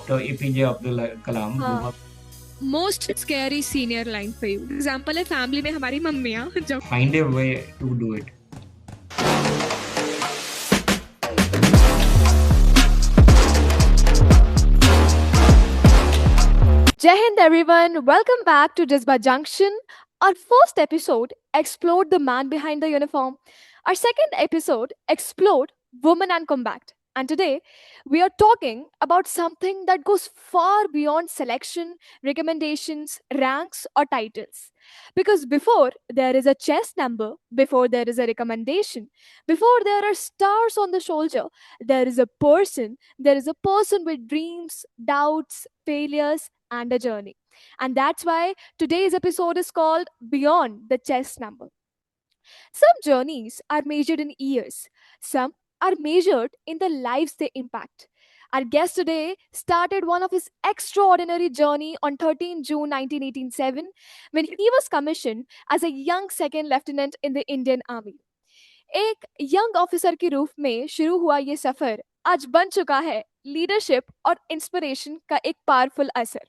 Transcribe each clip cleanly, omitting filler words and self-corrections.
Dr. APJ Abdul Kalam, who हाँ, most scary senior line for you example है family में हमारी मम्मियाँ जब find a way to do it. Jai Hind everyone, welcome back to Jazba Junction. Our first episode explored the man behind the uniform. Our second episode explored women and combat. And today we are talking about something that goes far beyond selection, recommendations, ranks, or titles. Because before there is a chest number, before there is a recommendation, before there are stars on the shoulder, there is a person with dreams, doubts, failures, and a journey. And that's why today's episode is called Beyond the Chess Number. Some journeys are measured in years, some are measured in the lives they impact. Our guest today started one of his extraordinary journey on 13 June 1987 when he was commissioned as a young second lieutenant in the Indian Army. एक young officer के रूप में शुरू हुआ ये सफर आज बन चुका है लीडरशिप और इंस्पिरेशन का एक पावरफुल असर.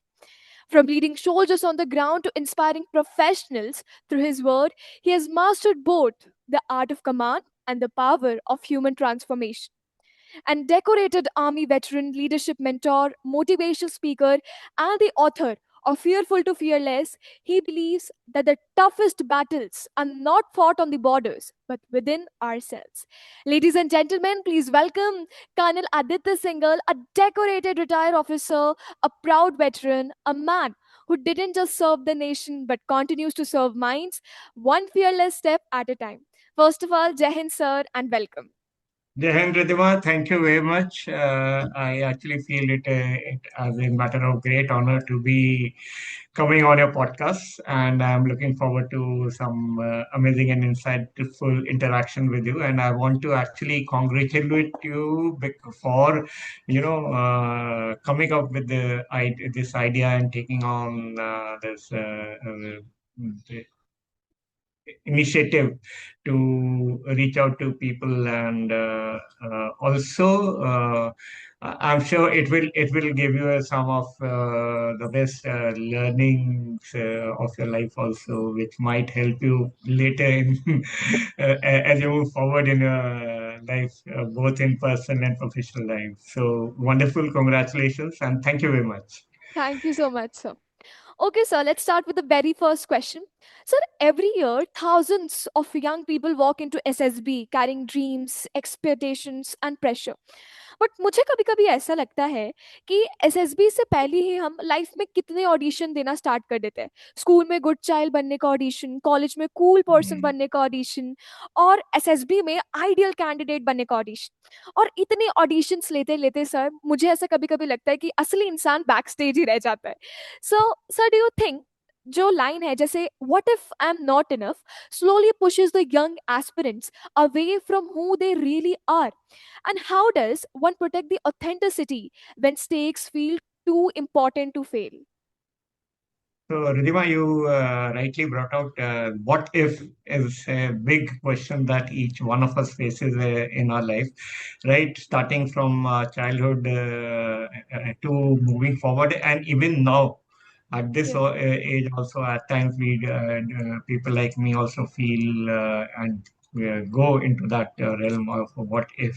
From leading soldiers on the ground to inspiring professionals through his word, he has mastered both the art of command and the power of human transformation. And decorated Army veteran, leadership mentor, motivational speaker, and the author of Fearful to Fearless, he believes that the toughest battles are not fought on the borders, but within ourselves. Ladies and gentlemen, please welcome Col Aditya Singhal, a decorated retired officer, a proud veteran, a man who didn't just serve the nation but continues to serve minds, one fearless step at a time. First of all, Jai Hind, sir, and welcome. Jai Hind, Ridhima, thank you very much. I actually feel it as a matter of great honor to be coming on your podcast, and I'm looking forward to some amazing and insightful interaction with you. And I want to actually congratulate you for, coming up with this idea and taking on this. Initiative to reach out to people and also I'm sure it will give you some of the best learnings of your life also, which might help you later in as you move forward in your life, both in personal and professional life. So wonderful, congratulations, and thank you very much. Thank you so much, sir. Okay, sir, let's start with the very first question. Sir, every year, thousands of young people walk into SSB carrying dreams, expectations, and pressure. But मुझे कभी कभी ऐसा लगता है कि SSB से पहले ही हम लाइफ में कितने ऑडिशन देना स्टार्ट कर देते हैं. स्कूल में गुड चाइल्ड बनने का ऑडिशन, कॉलेज में कूल पर्सन Mm. बनने का ऑडिशन, और एसएसबी में आइडियल कैंडिडेट बनने का ऑडिशन. और इतने ऑडिशंस लेते लेते सर मुझे ऐसा कभी कभी लगता है कि असली इंसान बैक स्टेज ही रह जाता है. So sir, do you think जो लाइन है जैसे what if I am not enough slowly pushes the young aspirants away from who they really are? And how does one protect the authenticity when stakes feel too important to fail? So, Ridhima, you rightly brought out what if is a big question that each one of us faces in our life, right? Starting from childhood to moving forward, and even now at this Yeah. age, also at times we people like me also feel and go into that realm of what if.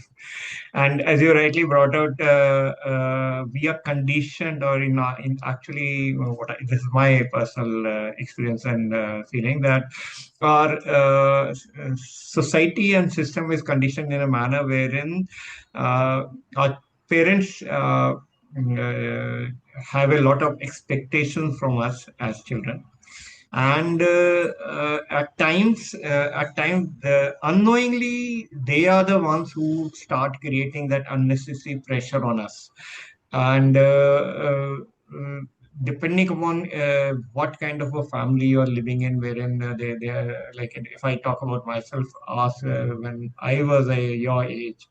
And as you rightly brought out, we are conditioned, or in actually, this is my personal experience and feeling that our society and system is conditioned in a manner wherein our parents have a lot of expectations from us as children, and at times unknowingly they are the ones who start creating that unnecessary pressure on us, and depending upon what kind of a family you're living in, wherein they are like, if I talk about myself, as when I was your age,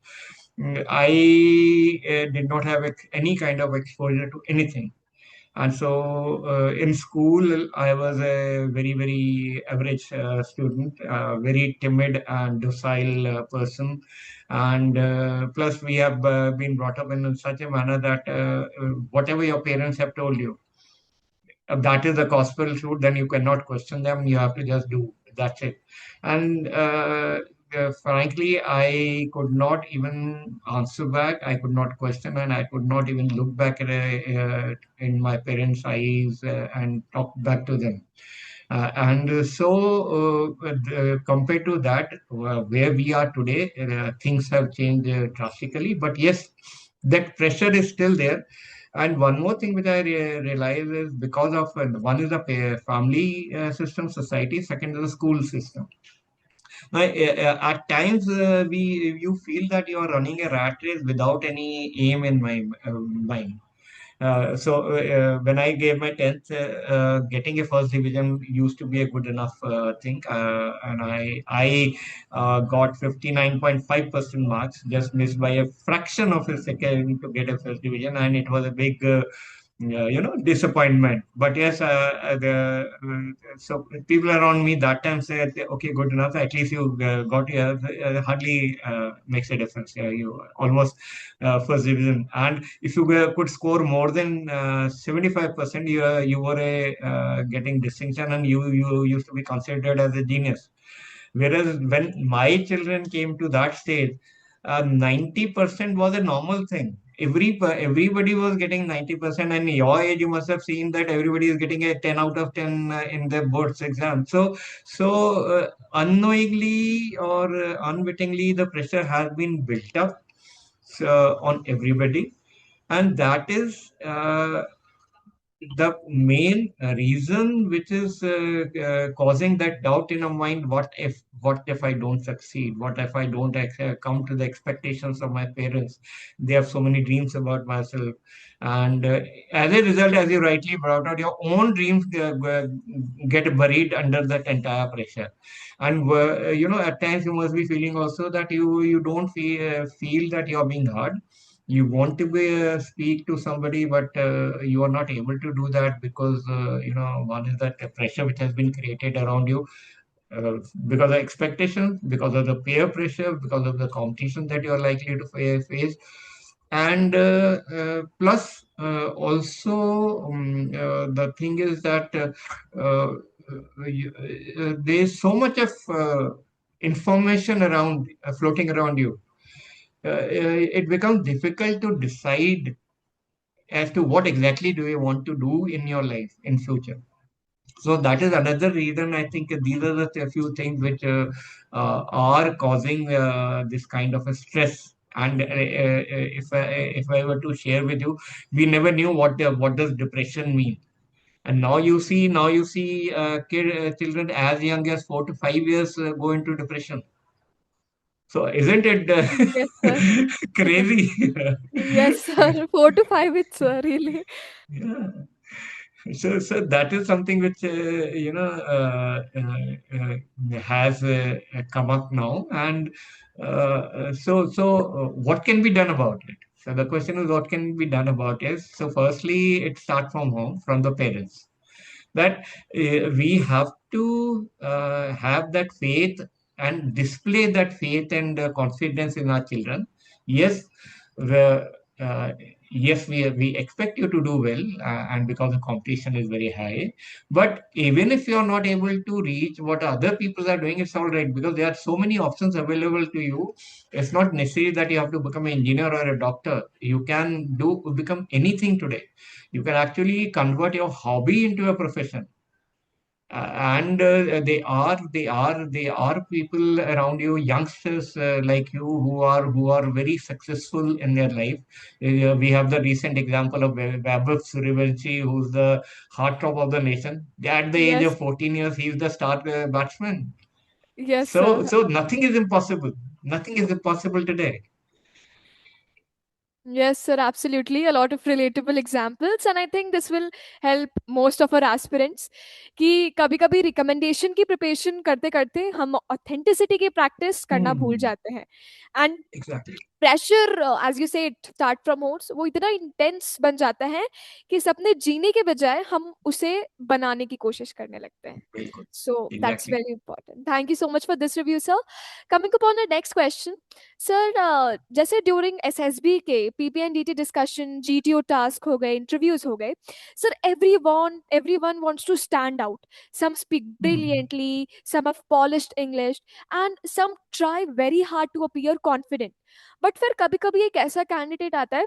I did not have any kind of exposure to anything. And so in school, I was a very, very average student, very timid and docile person. And plus, we have been brought up in such a manner that whatever your parents have told you, if that is the gospel truth, then you cannot question them. You have to just do. That's it. And frankly, I could not even answer back. I could not question, and I could not even look back at in my parents' eyes and talk back to them. Compared to that, where we are today, things have changed drastically. But yes, that pressure is still there. And one more thing which I realize is because of one is the family system, society, second is the school system. At times, we you feel that you are running a rat race without any aim in my mind. When I gave my 10th, getting a first division used to be a good enough thing. And I got 59.5% marks, just missed by a fraction of a second to get a first division. And it was a big, disappointment. But yes, so people around me that time said, okay, good enough. At least you got your hardly makes a difference. You almost first division. And if you could score more than 75%, you were a getting distinction, and you used to be considered as a genius. Whereas when my children came to that stage, 90% was a normal thing. Everybody was getting 90%, and your age, you must have seen that everybody is getting a 10 out of 10 in their boards exam. So unknowingly or unwittingly, the pressure has been built up on everybody, and that is the main reason which is causing that doubt in our mind. What if I don't succeed? What if I don't come to the expectations of my parents? They have so many dreams about myself, and as a result, as you rightly brought out, your own dreams get buried under that entire pressure. And at times you must be feeling also that you don't feel that you're being heard. You want to speak to somebody, but you are not able to do that because one is that pressure which has been created around you, uh, because of expectations, because of the peer pressure, because of the competition that you are likely to face. And plus also the thing is that there's so much of information around floating around you. It becomes difficult to decide as to what exactly do you want to do in your life in future. So that is another reason. I think these are the few things which are causing this kind of a stress. And if I were to share with you, we never knew what does depression mean. And now you see children as young as 4 to 5 years go into depression. So isn't it Yes, sir. crazy? Yes, sir. 4 to 5, it's really. Yeah. So that is something which has come up now, and what can be done about it? So the question is, what can be done about it? So firstly, it starts from home, from the parents, that we have to have that faith and display that faith and confidence in our children. Yes, the yes, we expect you to do well, and because the competition is very high. But even if you are not able to reach what other people are doing, it's all right, because there are so many options available to you. It's not necessary that you have to become an engineer or a doctor. You can become anything today. You can actually convert your hobby into a profession. And they are people around you, youngsters like you, who are very successful in their life. We have the recent example of Vaibhav Suryavanshi, who's the heartthrob of the nation. At the age Yes, of 14 years, he's the star batsman. yes, So sir. so nothing is impossible. Nothing is impossible today. Yes, sir, absolutely. A lot of relatable examples, and I think this will help most of our aspirants कि कभी-कभी recommendation की preparation करते-करते हम authenticity की practice करना भूल Hmm. जाते हैं. And Exactly. Pressure, as you say start from homes, वो इतना इंटेंस बन जाता है कि सपने जीने के बजाय हम उसे बनाने की कोशिश करने लगते हैं. बिल्कुल. So that's Exactly. very important. Thank you so much for this review, sir. Coming upon the next question, sir, जैसे ड्यूरिंग एसएसबी के पीपीएनडीटी डिस्कशन, जीटीओ टास्क हो गए, इंटरव्यूज हो गए, sir everyone wants to stand out. Some speak Mhm. brilliantly, some have polished English, and some try very hard to appear confident. But फिर कभी कभी एक ऐसा कैंडिडेट आता है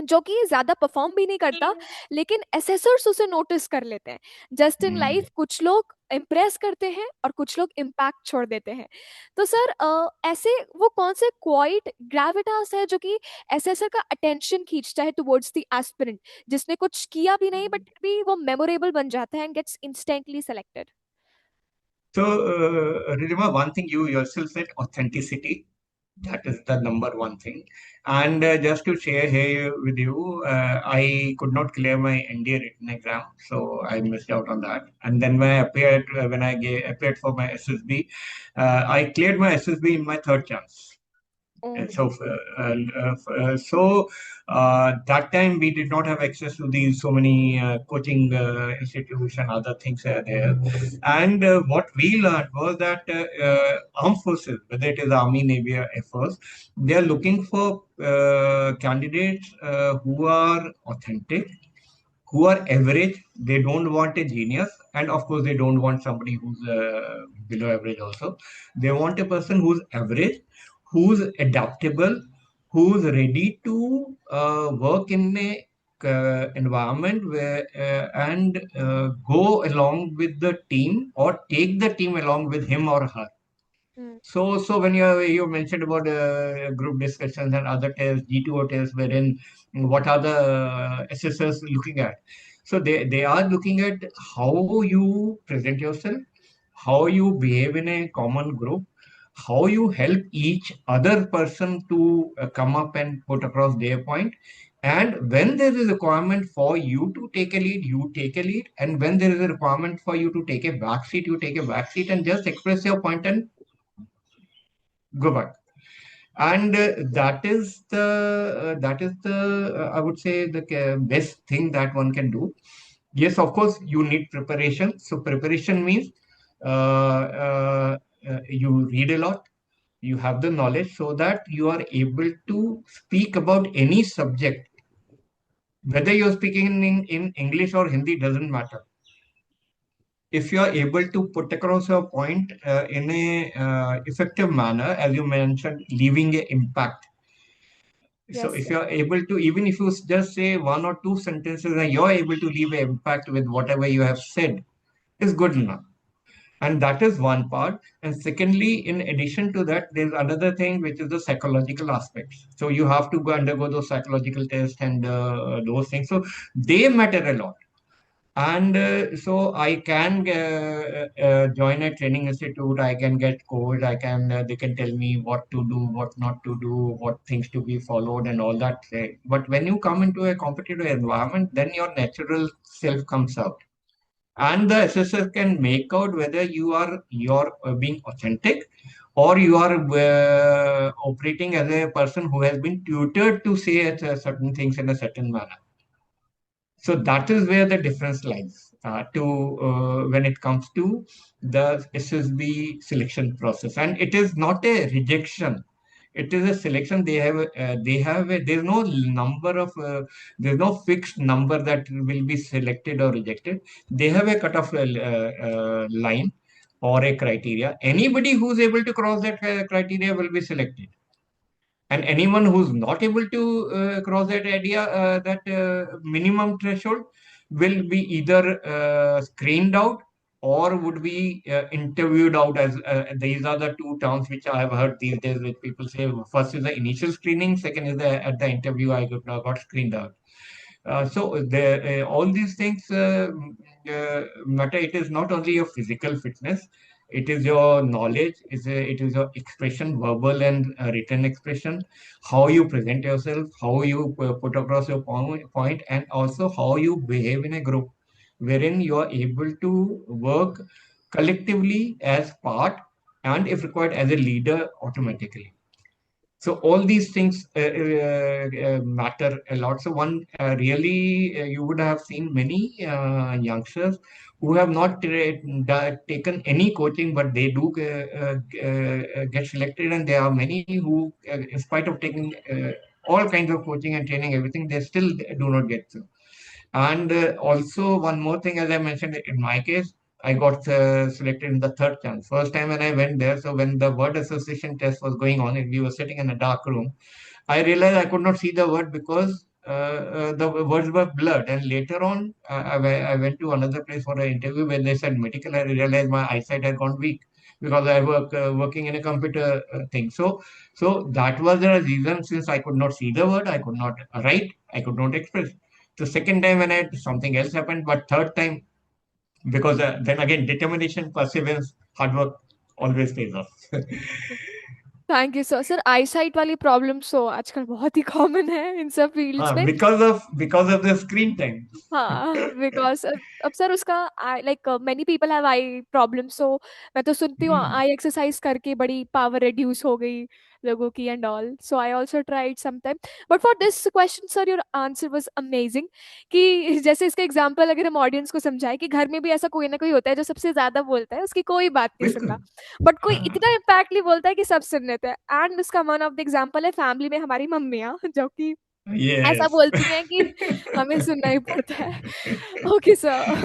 जो कि ज्यादा परफॉर्म भी नहीं करता, लेकिन एसेसर्स उसे नोटिस कर लेते हैं. Just in Mm. लाइफ कुछ लोग इम्प्रेस करते हैं और कुछ लोग इम्पैक्ट छोड़ देते हैं. तो सर, ऐसे वो कौन से क्वाइट ग्रेविटास है जो कि एसेसर का अटेंशन खींचता है टुवर्ड्स द एस्पिरेंट, जिसने कुछ किया भी नहीं बट भी वो मेमोरेबल बन जाता है and gets instantly selected? So, Ridhima, one thing you yourself said, authenticity. That is the number one thing. And just to share here with you, I could not clear my NDA written exam, so I missed out on that. And then when I appeared for my SSB, I cleared my SSB in my third chance. And Oh. so, that time we did not have access to these so many coaching institutes and other things are there. And what we learned was that armed forces, whether it is Army, Navy, or Air Force, they are looking for candidates who are authentic, who are average. They don't want a genius, and of course, they don't want somebody who's below average also. They want a person who's average, who's adaptable, who's ready to work in a environment where and go along with the team or take the team along with him or her. Mm. So when you mentioned about group discussions and other tests, G2O tests, wherein what are the assessors looking at? So they are looking at how you present yourself, how you behave in a common group, how you help each other person to come up and put across their point. And when there is a requirement for you to take a lead, you take a lead. And when there is a requirement for you to take a back seat, you take a back seat and just express your point and go back. And that is the I would say the best thing that one can do. Yes, of course you need preparation. So preparation means you read a lot, you have the knowledge so that you are able to speak about any subject, whether you're speaking in English or Hindi doesn't matter. If you are able to put across your point in a effective manner, as you mentioned, leaving an impact. So Yes, if sir. you're able to, even if you just say one or two sentences and you're able to leave an impact with whatever you have said, is good enough. And that is one part. And secondly, in addition to that, there's another thing which is the psychological aspects. So you have to go undergo those psychological tests and those things. So they matter a lot. And so I can join a training institute. I can get coached. I can they can tell me what to do, what not to do, what things to be followed, and all that. But when you come into a competitive environment, then your natural self comes out, and the assessor can make out whether you're being authentic, or you are operating as a person who has been tutored to say certain things in a certain manner. So that is where the difference lies to when it comes to the SSB selection process, and it is not a rejection. It is a selection. There's no number of there's no fixed number that will be selected or rejected. They have a cutoff line or a criteria. Anybody who's able to cross that criteria will be selected, and anyone who's not able to cross that minimum threshold will be either screened out or would be interviewed out. As these are the two terms which I have heard these days, which people say: first is the initial screening, second is the at the interview got screened out. All these things matter. It is not only your physical fitness, it is your knowledge, it is your expression, verbal and written expression, how you present yourself, how you put across your point, and also how you behave in a group, wherein you are able to work collectively as part and, if required, as a leader automatically. So all these things matter a lot. So one really you would have seen many youngsters who have not taken any coaching, but they do get selected, and there are many who, in spite of taking all kinds of coaching and training, everything, they still do not get through. And also, one more thing, as I mentioned, in my case, I got selected in the third chance. First time when I went there, so when the word association test was going on, and we were sitting in a dark room, I realized I could not see the word because the words were blurred. And later on, I went to another place for an interview where they said medical. I realized my eyesight had gone weak because I work working in a computer thing. So that was the reason. Since I could not see the word, I could not write, I could not express. The second time when I something else happened, but third time, because then again determination, perseverance, hard work always pays off. Thank you sir. Sir eyesight वाली problems तो आजकल बहुत ही common है इन सब fields में। Because of the screen time. हाँ, because अब sir उसका I like many people have I problem, so मैं तो सुनती हूँ Hmm. आई एक्सरसाइज करके बड़ी पावर रिड्यूस हो गई लोगों की and all, so I also tried some time. But for this question sir your answer was amazing कि जैसे इसका एग्जांपल अगर हम ऑडियंस को समझाएं कि घर में भी ऐसा कोई ना कोई होता है जो सबसे ज्यादा बोलता है, उसकी कोई बात नहीं सुनता, बिल्कुल। बट कोई हाँ। इतना इम्पैक्टली बोलता है कि सब सुन लेते हैं। एंड इसका वन ऑफ द एग्जांपल है फैमिली में हमारी मम्मियाँ जो कि ऐसा Yes. बोलती हैं कि हमें सुनना ही पड़ता है। Okay sir,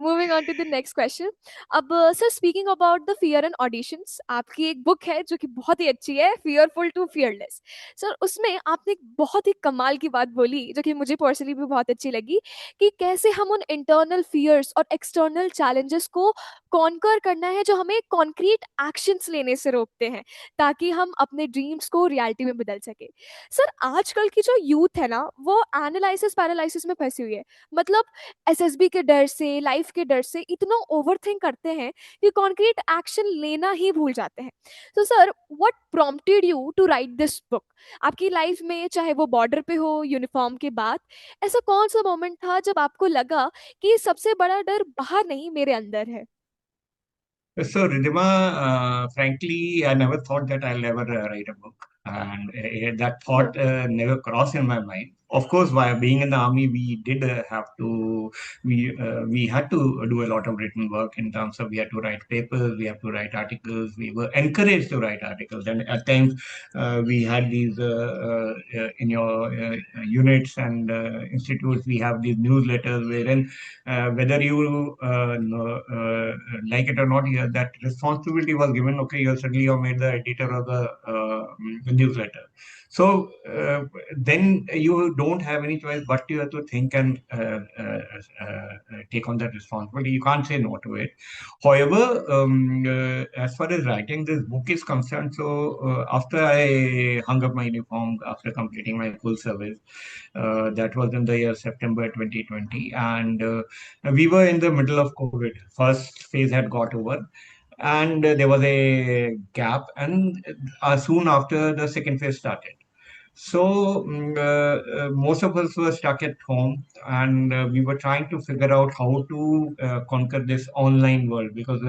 moving on to the next question. अब sir speaking about the fear and auditions, आपकी एक बुक है जो कि बहुत ही अच्छी है, फियरफुल टू फियरलेस। सर उसमें आपने एक बहुत ही कमाल की बात बोली जो कि मुझे पर्सनली भी बहुत अच्छी लगी कि कैसे हम उन इंटरनल फियर्स और एक्सटर्नल चैलेंजेस को कॉन्कर करना है जो हमें कॉन्क्रीट एक्शंस लेने से रोकते हैं ताकि हम अपने ड्रीम्स को रियलिटी में बदल सके। सर आजकल की जो यूथ है ना वो एनालिसिस पैरालिसिस में फंसी हुई है। मतलब एसएसबी के डर से, लाइफ के डर से इतना ओवरथिंक करते हैं कि कॉन्क्रीट एक्शन लेना ही भूल जाते हैं। तो sir what prompted you to write this book? आपकी लाइफ में चाहे वो बॉर्डर पे हो, यूनिफॉर्म के बाद, ऐसा कौन सा मोमेंट था जब आपको लगा कि सबसे बड़ा डर बाहर नहीं मेरे अंदर है? So, Ridhima, frankly, I never thought that I'll ever write a book, and that thought never crossed in my mind. Of course, while being in the army, we did have to, we had to do a lot of written work in terms of we had to write papers, we have to write articles. We were encouraged to write articles, and at times we had these in your units and institutes. We have these newsletters wherein whether you like it or not, that responsibility was given. Okay, you're made the editor of the newsletter. So then you don't have any choice but you have to think and take on that responsibility. You can't say no to it. However, as far as writing this book is concerned, so after I hung up my uniform, after completing my full service, that was in the year September 2020, and we were in the middle of COVID. First phase had got over, and there was a gap, and soon after the second phase started. So most of us were stuck at home, and we were trying to figure out how to conquer this online world because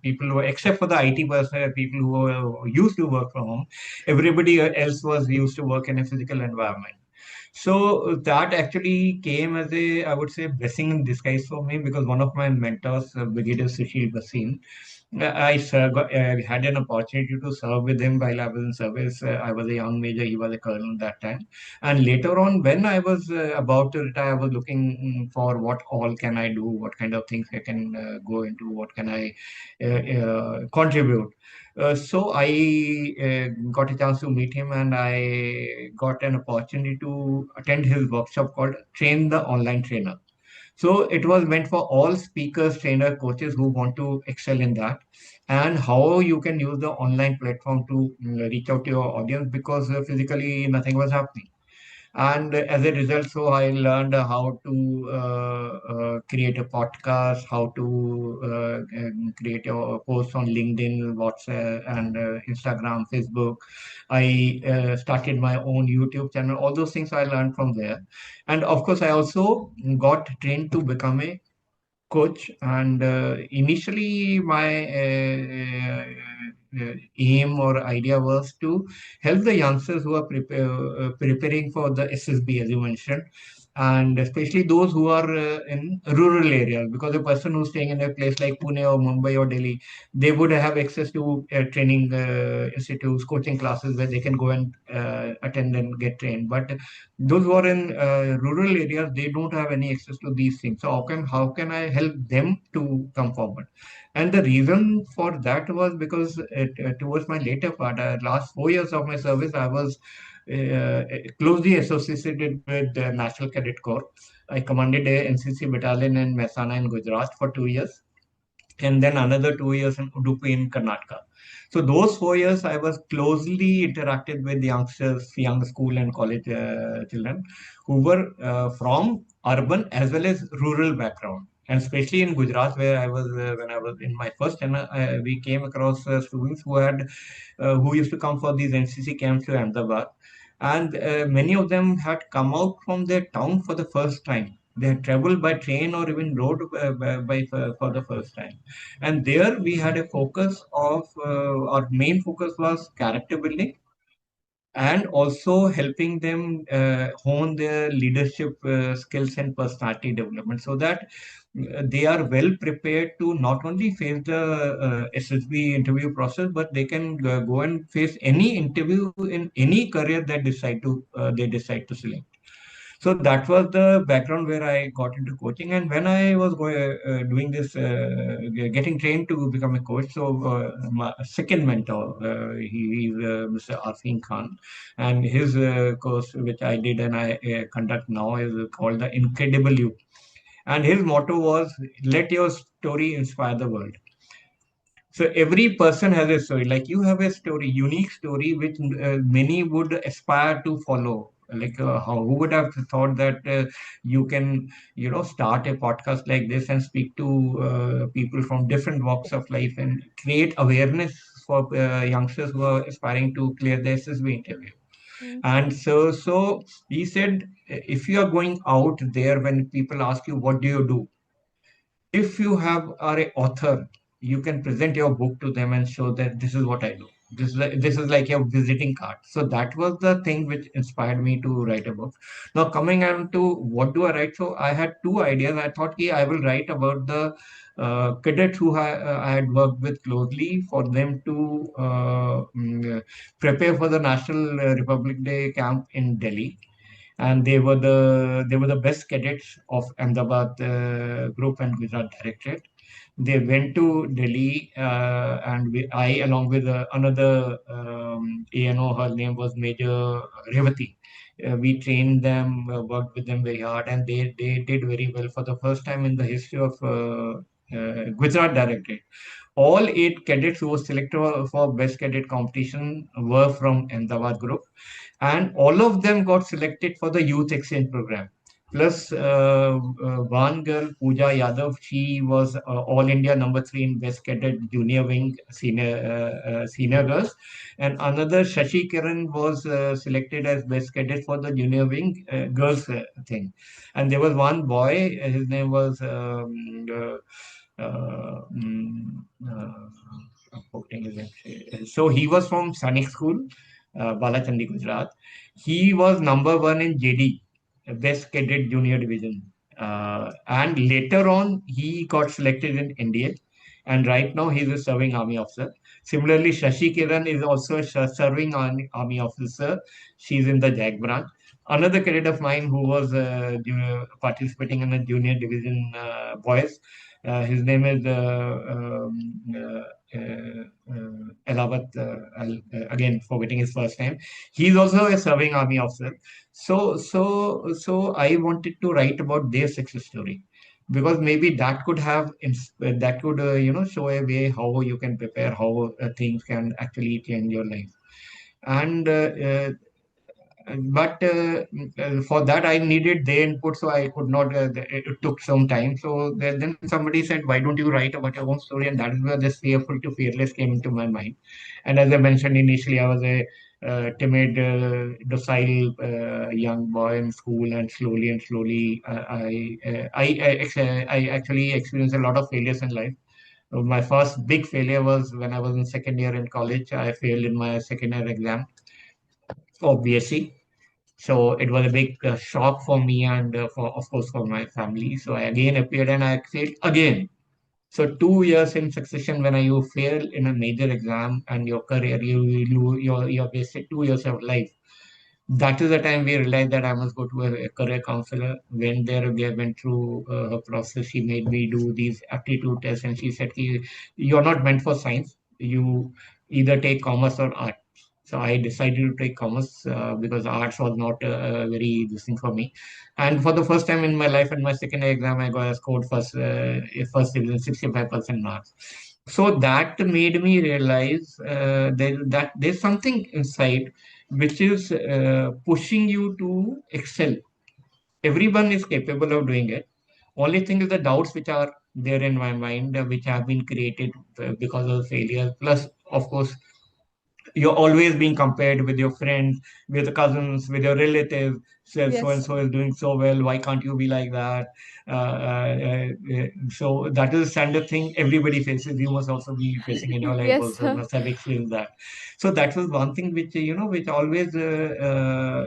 people were, except for the IT person, people who were used to work from home, everybody else was used to work in a physical environment. So that actually came as a, I would say, blessing in disguise for me because one of my mentors, Brigadier Sushil Basin, had an opportunity to serve with him while I was in service. I was a young major, he was a colonel that time. And later on, when I was about to retire, I was looking for what all can I do, what kind of things I can go into, what can I contribute. So I got a chance to meet him, and I got an opportunity to attend his workshop called Train the Online Trainer. So it was meant for all speakers, trainer, coaches who want to excel in that, and how you can use the online platform to reach out to your audience because physically nothing was happening. And as a result, so I learned how to create a podcast, how to create a post on LinkedIn, WhatsApp, and Instagram, Facebook. I started my own YouTube channel. All those things I learned from there. And of course, I also got trained to become a coach, and initially my aim or idea was to help the youngsters who are preparing for the SSB, as you mentioned, and especially those who are in rural areas, because a person who's staying in a place like Pune or Mumbai or Delhi, they would have access to training institutes, coaching classes where they can go and attend and get trained. But those who are in rural areas, they don't have any access to these things. So how can I help them to come forward? And the reason for that was because towards my later part, last 4 years of my service, I was closely associated with the National Cadet Corps. I commanded a NCC battalion in Mehsana in Gujarat for 2 years, and then another 2 years in Udupi in Karnataka. So those 4 years, I was closely interacted with youngsters, young school and college children who were from urban as well as rural background. And especially in Gujarat, where I was when I was in my first, and we came across students who used to come for these NCC camps to Ahmedabad, and many of them had come out from their town for the first time. They had traveled by train or even road for the first time, and there we had a focus of our main focus was character building, and also helping them hone their leadership skills and personality development, so that they are well prepared to not only face the SSB interview process, but they can go and face any interview in any career they decide to select. So that was the background where I got into coaching. And when I was doing this, getting trained to become a coach, so my second mentor, he's Mr. Arfin Khan, and his course, which I did and I conduct now, is called the Incredible You. And his motto was, "Let your story inspire the world." So every person has a story. Like you have a story, unique story, which many would aspire to follow. Like who would have thought that you can, start a podcast like this and speak to people from different walks of life and create awareness for youngsters who are aspiring to clear the SSB interview. Mm. And so he said, if you are going out there, when people ask you, what do you do? If you are a author, you can present your book to them and show that this is what I do. This is like your visiting card. So that was the thing which inspired me to write a book. Now coming on to what do I write? So I had two ideas. I thought, I will write about the cadets who I had worked with closely, for them to prepare for the National Republic Day camp in Delhi, and they were the best cadets of Ahmedabad group and Gujarat Directorate. They went to Delhi, and I, along with another ANO, her name was Major Revati. We trained them, worked with them very hard, and they did very well for the first time in the history of Gujarat Directorate. All 8 cadets who were selected for best cadet competition were from Ahmedabad group, and all of them got selected for the youth exchange program. Plus, one girl, Pooja Yadav, she was all India number 3 in best cadet junior wing senior girls, and another Shashi Kiran was selected as best cadet for the junior wing girls thing. And there was one boy, his name was I'm forgetting his name. So he was from Sainik School, Balachandi, Gujarat. He was number 1 in JD, Best Cadet Junior Division. And later on, he got selected in India. And right now, he's a serving army officer. Similarly, Shashi Kiran is also a serving army officer. She's in the JAG branch. Another cadet of mine who was participating in the junior division boys, his name is Elawat, again forgetting his first name. He's also a serving army officer. So I wanted to write about their success story, because maybe that could show a way how you can prepare, how things can actually change your life. And but for that I needed their input, so I could not. It took some time. So then somebody said, "Why don't you write about your own story?" And that is where this fearful to fearless came into my mind. And as I mentioned initially, I was a timid, docile young boy in school, and slowly, I actually experienced a lot of failures in life. My first big failure was when I was in second year in college. I failed in my second year exam, obviously. So it was a big shock for me and for, of course, for my family. So I again appeared and I failed again. So 2 years in succession, when you fail in a major exam and your career, you're wasted 2 years of life. That is the time we realized that I must go to a career counselor. Went there, we went through her process. She made me do these aptitude tests, and she said, "You're not meant for science. You either take commerce or art." So I decided to take commerce because arts was not very this thing for me. And for the first time in my life, in my second exam, I got scored first division, 65% marks. So that made me realize that there's something inside which is pushing you to excel. Everyone is capable of doing it. Only thing is the doubts which are there in my mind, which have been created because of failure. Plus, of course, you're always being compared with your friends, with the cousins, with your relatives. So and Yes. so is doing so well. Why can't you be like that? So that is a standard thing everybody faces. You must also be facing in your life. Yes. Also, must have experienced that. So that was one thing which which always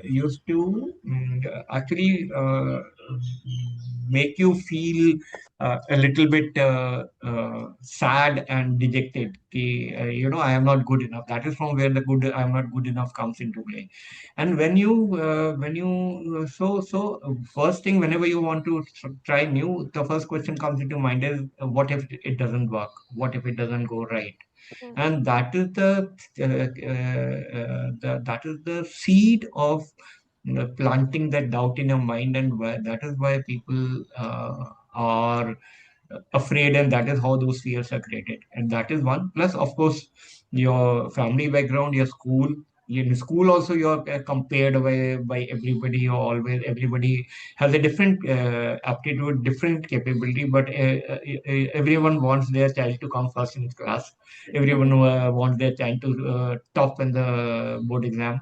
used to actually make you feel a little bit sad and dejected. I am not good enough. That is from where the good I am not good enough comes into play. And first thing, whenever you want to try new, the first question comes into mind is, what if it doesn't work? What if it doesn't go right? Mm. And that is the seed of planting that doubt in your mind, and that is why people are afraid, and that is how those fears are created. And that is one. Plus, of course, your family background, your school. In school also, you're compared by everybody. You're always everybody has a different aptitude, different capability, but everyone wants their child to come first in class. Everyone wants their child to top in the board exam.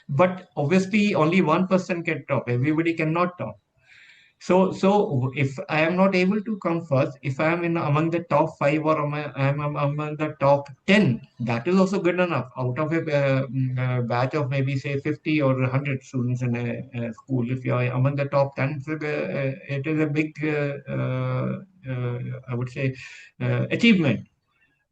But obviously, only one person can top. Everybody cannot top. So if I am not able to come first, if I am in among the top five, or I am among the top 10, that is also good enough. Out of a batch of maybe say 50 or 100 students in a school, if you are among the top 10, so it is a big, I would say, achievement.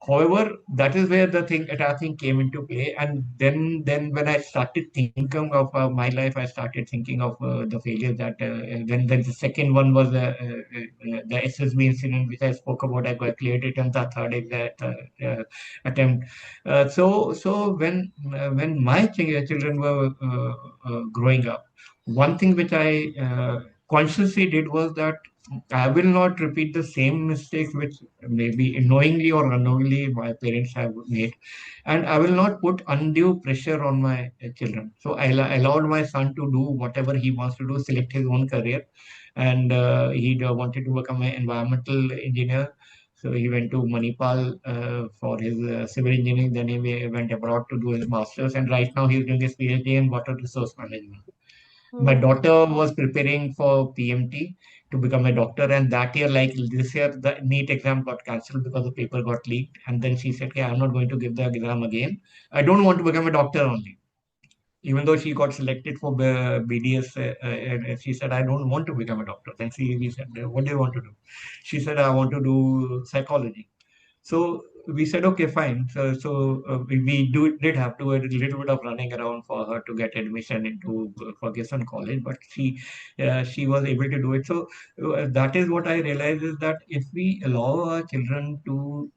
However, that is where the thing attaching came into play, and then when I started thinking of my life, I started thinking of the failure that then the second one was the SSB incident, which I spoke about. I got cleared it on the third attempt. So when my children were growing up, one thing which I consciously did was that I will not repeat the same mistakes which maybe knowingly or unknowingly my parents have made, and I will not put undue pressure on my children. So allowed my son to do whatever he wants to do, select his own career, and he wanted to become an environmental engineer. So he went to Manipal for his civil engineering. Then he went abroad to do his masters, and right now he's doing his PhD in water resource management. My Oh. daughter was preparing for PMT to become a doctor, and that year, like this year, the NEET exam got cancelled because the paper got leaked. And then she said, "Okay, I'm not going to give the exam again. I don't want to become a doctor only." Even though she got selected for BDS, and she said, "I don't want to become a doctor." Then we said, "What do you want to do?" She said, "I want to do psychology." So we said, okay, fine. So we did have to a little bit of running around for her to get admission into Ferguson College, but she was able to do it. So that is what I realized, is that if we allow our children to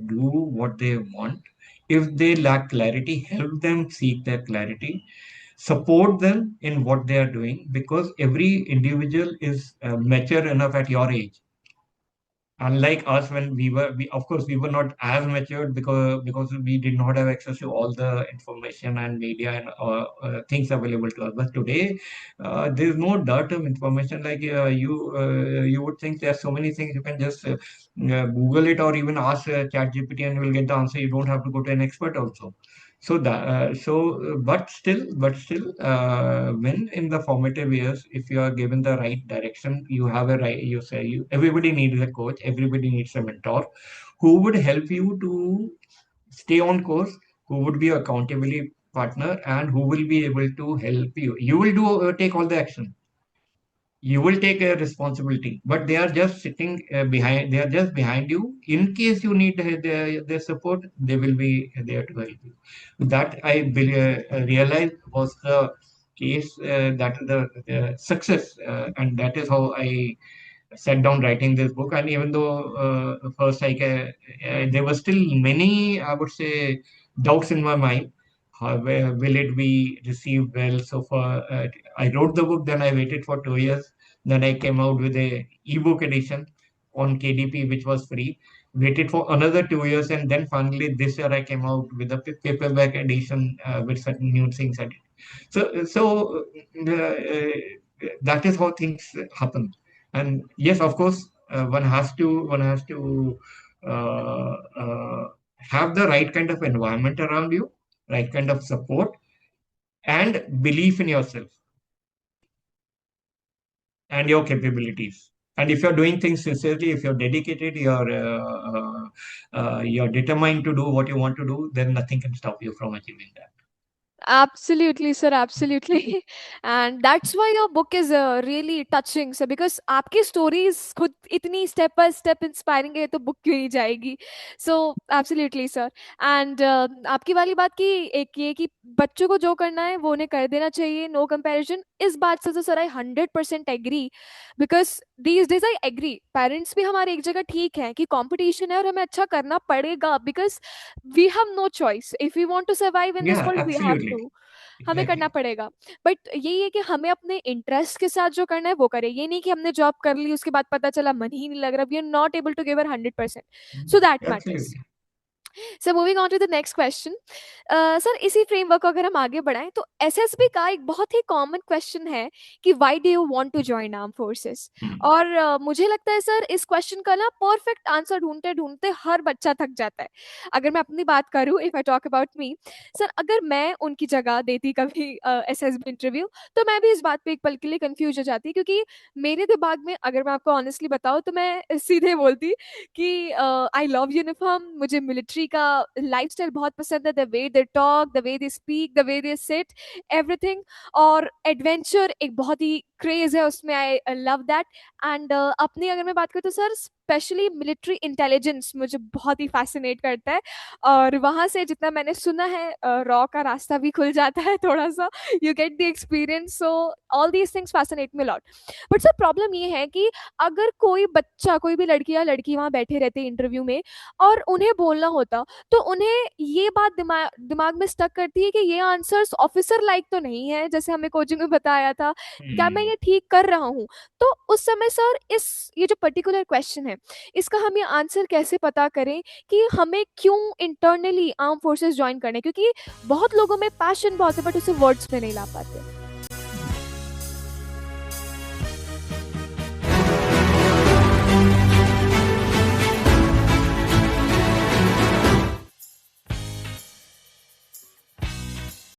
do what they want, if they lack clarity, help them seek their clarity, support them in what they are doing, because every individual is mature enough at your age. Unlike us, when we of course we were not as matured, because we did not have access to all the information and media and things available to us. But today, there is no dearth of information. Like you would think there are so many things you can just Google it, or even ask ChatGPT, and you will get the answer. You don't have to go to an expert also. But still, when in the formative years, if you are given the right direction, you have a right. You say you everybody needs a coach, everybody needs a mentor, who would help you to stay on course, who would be your accountability partner, and who will be able to help you. You will do take all the action, you will take a responsibility, but they are just sitting behind, they are just behind you. In case you need their support, they will be there to help you. That realized was the case, that the success, and that is how I sat down writing this book. And even though first there were still many, I would say, doubts in my mind. How will it be received well? So far, I wrote the book, then I waited for 2 years. Then I came out with a ebook edition on KDP, which was free. Waited for another 2 years, and then finally this year I came out with a paperback edition with certain new things added. So that is how things happen. And yes, of course, one has to uh, uh, have the right kind of environment around you, right kind of support, and belief in yourself and your capabilities. And if you're doing things sincerely, if you're dedicated, you're determined to do what you want to do, then nothing can stop you from achieving that. Absolutely, sir, absolutely. And that's why your book is really touching, sir, because आपकी stories खुद इतनी step by step inspiring है तो book क्यों नहीं जाएगी? So absolutely, sir. And आपकी वाली बात की एक ये कि बच्चों को जो करना है वो उन्हें कर देना चाहिए, no comparison. इस बात से तो sir I 100% agree, because these days I agree. Parents भी हमारे एक जगह ठीक है कि competition है और हमें अच्छा करना पड़ेगा, because we have no choice. If we want to survive in this Yeah, world, we have absolutely. to. हमें करना Exactly. पड़ेगा. बट यही है कि हमें अपने इंटरेस्ट के साथ जो करना है वो करें. ये नहीं कि हमने जॉब कर ली उसके बाद पता चला मन ही नहीं लग रहा, we are not able to give our 100%. So that matters. Absolutely. So moving on to the next question. Sir इसी फ्रेमवर्क को अगर हम आगे बढ़ाएं तो एसएसबी का एक बहुत ही कॉमन क्वेश्चन है कि why do you want to join arm forces. Hmm. और मुझे लगता है सर इस क्वेश्चन का ना परफेक्ट आंसर ढूंढते ढूंढते हर बच्चा थक जाता है. अगर मैं अपनी बात करूं, if I talk about me, sir अगर मैं उनकी जगह देती कभी एसएसबी इंटरव्यू, तो मैं भी इस बात पे एक पल के लिए कंफ्यूज हो जाती, क्योंकि मेरे दिमाग में अगर मैं आपको ऑनेस्टली बताऊं तो मैं सीधे बोलती कि आई लव यूनिफॉर्म, मुझे मिलिट्री का लाइफस्टाइल बहुत पसंद है, the way they talk, the way they speak, the way they sit, everything. और एडवेंचर एक बहुत ही क्रेज है उसमें, आई लव दैट. एंड अपनी अगर मैं बात करूँ तो सर स्पेशली मिलिट्री इंटेलिजेंस मुझे बहुत ही फैसिनेट करता है. और वहां से जितना मैंने सुना है रॉ का रास्ता भी खुल जाता है थोड़ा सा, you get the experience. So all these things fascinate me lot. But sir problem ये है कि अगर कोई बच्चा, कोई भी लड़की या लड़की वहां बैठे रहते इंटरव्यू में और उन्हें बोलना होता, तो उन्हें ये बात दिमाग में स्टक करती है कि ये आंसर्स ऑफिसर लाइक तो नहीं है जैसे हमें कोचिंग में बताया था, क्या मैं Hmm. ये ठीक कर रहा हूँ. तो उस समय सर इस ये जो पर्टिकुलर क्वेश्चन है, इसका हम ये आंसर कैसे पता करें कि हमें क्यों इंटरनली आर्म फोर्सेस ज्वाइन करने, क्योंकि बहुत लोगों में पैशन बहुत है बट उसे वर्ड्स में नहीं ला पाते.